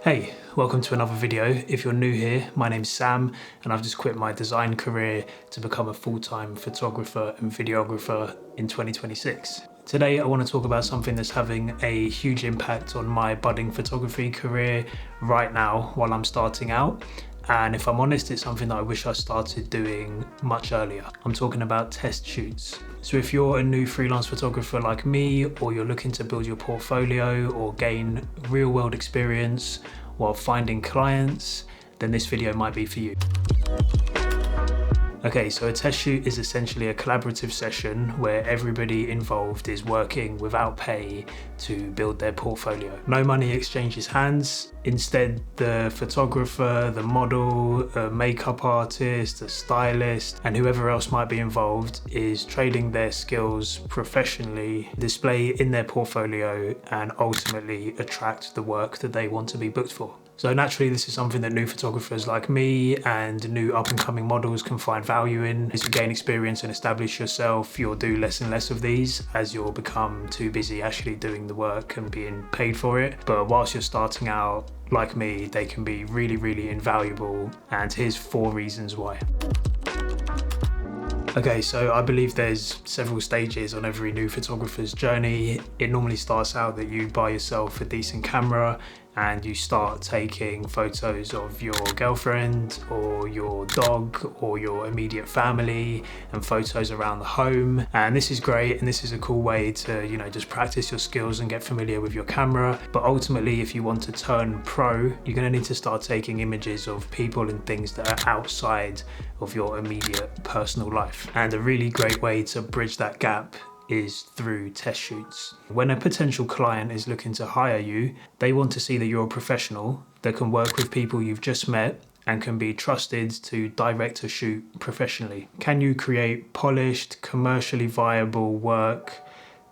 Hey, welcome to another video. If you're new here, my name's Sam and I've just quit my design career to become a full-time photographer and videographer in 2026. Today I want to talk about something that's having a huge impact on my budding photography career right now while I'm starting out. And if I'm honest, it's something that I wish I started doing much earlier. I'm talking about test shoots. So if you're a new freelance photographer like me, or you're looking to build your portfolio or gain real world experience while finding clients, then this video might be for you. Okay, so a test shoot is essentially a collaborative session where everybody involved is working without pay to build their portfolio. No money exchanges hands. Instead, the photographer, the model, a makeup artist, a stylist, and whoever else might be involved is trading their skills professionally, display in their portfolio, and ultimately attract the work that they want to be booked for. So naturally, this is something that new photographers like me and new up-and-coming models can find value in. As you gain experience and establish yourself, you'll do less and less of these as you'll become too busy actually doing the work and being paid for it. But whilst you're starting out, like me, they can be really, really invaluable. And here's 4 reasons why. Okay, so I believe there's several stages on every new photographer's journey. It normally starts out that you buy yourself a decent camera and you start taking photos of your girlfriend or your dog or your immediate family and photos around the home. And this is great and this is a cool way to, just practice your skills and get familiar with your camera. But ultimately, if you want to turn pro, you're gonna need to start taking images of people and things that are outside of your immediate personal life. And a really great way to bridge that gap is through test shoots. When a potential client is looking to hire you, they want to see that you're a professional that can work with people you've just met and can be trusted to direct a shoot professionally. Can you create polished, commercially viable work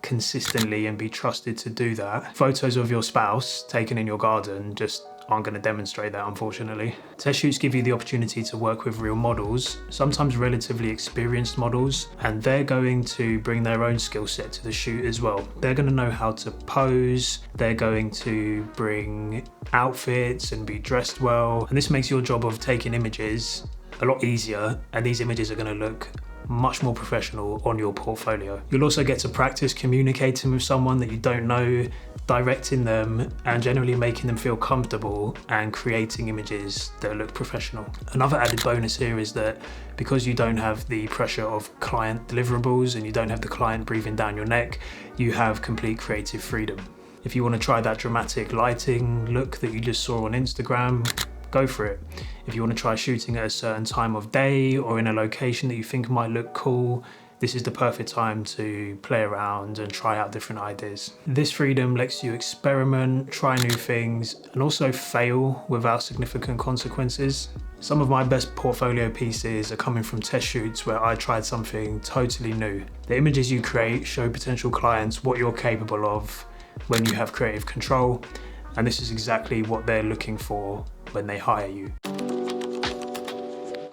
consistently and be trusted to do that? Photos of your spouse taken in your garden just aren't going to demonstrate that, unfortunately. Test shoots give you the opportunity to work with real models, sometimes relatively experienced models, and they're going to bring their own skill set to the shoot as well. They're going to know how to pose, they're going to bring outfits and be dressed well, and this makes your job of taking images a lot easier, and these images are going to look much more professional on your portfolio. You'll also get to practice communicating with someone that you don't know, directing them and generally making them feel comfortable and creating images that look professional. Another added bonus here is that because you don't have the pressure of client deliverables and you don't have the client breathing down your neck, you have complete creative freedom. If you want to try that dramatic lighting look that you just saw on Instagram, go for it. If you want to try shooting at a certain time of day or in a location that you think might look cool, this is the perfect time to play around and try out different ideas. This freedom lets you experiment, try new things, and also fail without significant consequences. Some of my best portfolio pieces are coming from test shoots where I tried something totally new. The images you create show potential clients what you're capable of when you have creative control, and this is exactly what they're looking for when they hire you.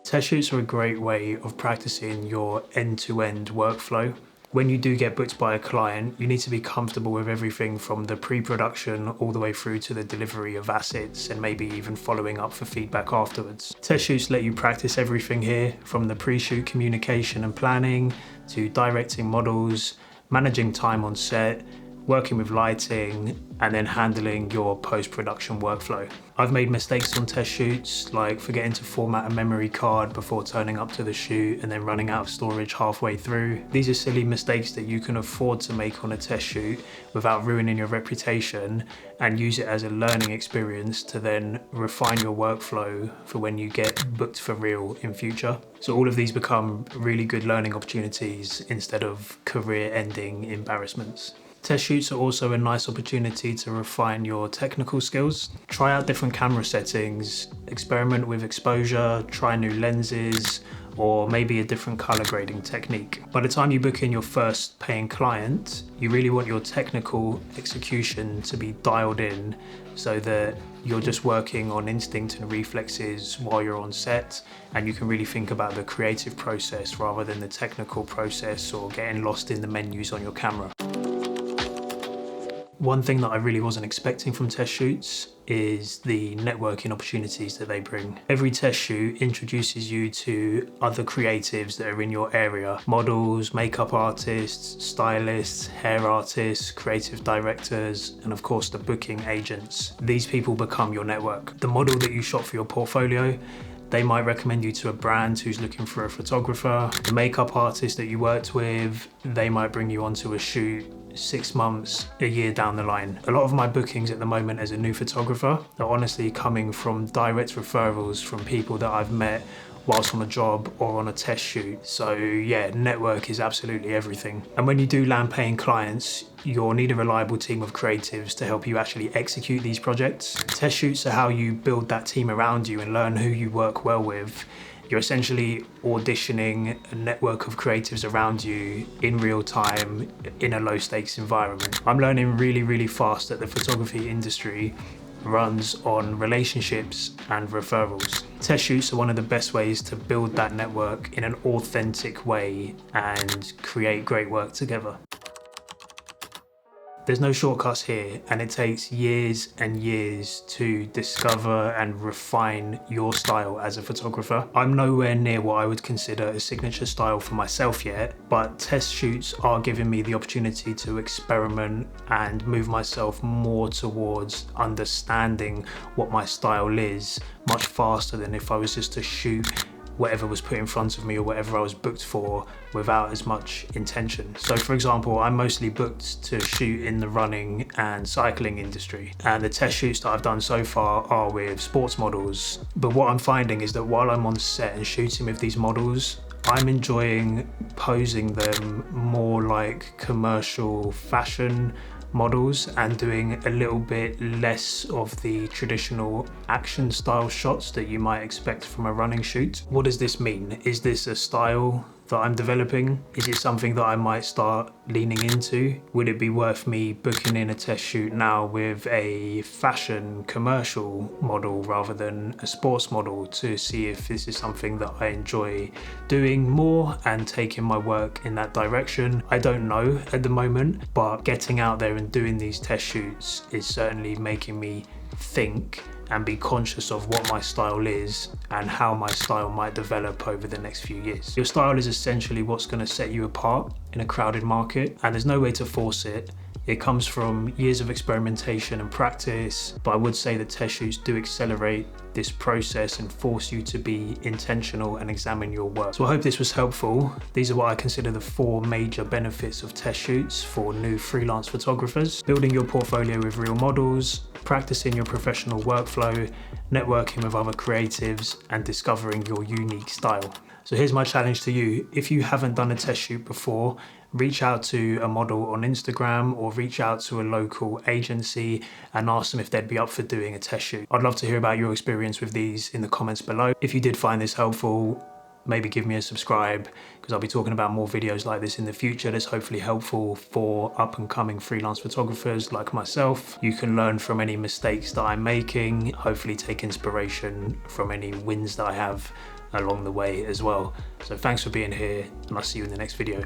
Test shoots are a great way of practicing your end-to-end workflow. When you do get booked by a client, you need to be comfortable with everything from the pre-production all the way through to the delivery of assets and maybe even following up for feedback afterwards. Test shoots let you practice everything here, from the pre-shoot communication and planning to directing models, managing time on set, working with lighting, and then handling your post-production workflow. I've made mistakes on test shoots, like forgetting to format a memory card before turning up to the shoot and then running out of storage halfway through. These are silly mistakes that you can afford to make on a test shoot without ruining your reputation, and use it as a learning experience to then refine your workflow for when you get booked for real in future. So all of these become really good learning opportunities instead of career-ending embarrassments. Test shoots are also a nice opportunity to refine your technical skills. Try out different camera settings, experiment with exposure, try new lenses, or maybe a different color grading technique. By the time you book in your first paying client, you really want your technical execution to be dialed in so that you're just working on instinct and reflexes while you're on set, and you can really think about the creative process rather than the technical process or getting lost in the menus on your camera. One thing that I really wasn't expecting from test shoots is the networking opportunities that they bring. Every test shoot introduces you to other creatives that are in your area. Models, makeup artists, stylists, hair artists, creative directors, and of course the booking agents. These people become your network. The model that you shot for your portfolio, they might recommend you to a brand who's looking for a photographer. The makeup artist that you worked with, they might bring you onto a shoot 6 months, a year down the line. A lot of my bookings at the moment as a new photographer are honestly coming from direct referrals from people that I've met whilst on a job or on a test shoot. So yeah, network is absolutely everything. And when you do land paying clients, you'll need a reliable team of creatives to help you actually execute these projects. Test shoots are how you build that team around you and learn who you work well with. You're essentially auditioning a network of creatives around you in real time in a low stakes environment. I'm learning really fast that the photography industry runs on relationships and referrals. Test shoots are one of the best ways to build that network in an authentic way and create great work together. There's no shortcuts here, and it takes years and years to discover and refine your style as a photographer. I'm nowhere near what I would consider a signature style for myself yet, but test shoots are giving me the opportunity to experiment and move myself more towards understanding what my style is much faster than if I was just to shoot whatever was put in front of me or whatever I was booked for without as much intention. So for example, I'm mostly booked to shoot in the running and cycling industry, and the test shoots that I've done so far are with sports models. But what I'm finding is that while I'm on set and shooting with these models, I'm enjoying posing them more like commercial fashion models and doing a little bit less of the traditional action style shots that you might expect from a running shoot. What does this mean? Is this a style that I'm developing? Is it something that I might start leaning into? Would it be worth me booking in a test shoot now with a fashion commercial model rather than a sports model to see if this is something that I enjoy doing more and taking my work in that direction? I don't know at the moment, but getting out there and doing these test shoots is certainly making me think and be conscious of what my style is and how my style might develop over the next few years. Your style is essentially what's going to set you apart in a crowded market, and there's no way to force it. It comes from years of experimentation and practice, but I would say that test shoots do accelerate this process and force you to be intentional and examine your work. So I hope this was helpful. These are what I consider the 4 major benefits of test shoots for new freelance photographers: building your portfolio with real models, practicing your professional workflow, networking with other creatives, and discovering your unique style. So here's my challenge to you. If you haven't done a test shoot before, reach out to a model on Instagram or reach out to a local agency and ask them if they'd be up for doing a test shoot. I'd love to hear about your experience with these in the comments below. If you did find this helpful, maybe give me a subscribe, because I'll be talking about more videos like this in the future that's hopefully helpful for up and coming freelance photographers like myself. You can learn from any mistakes that I'm making, hopefully take inspiration from any wins that I have along the way as well. So thanks for being here, and I'll see you in the next video.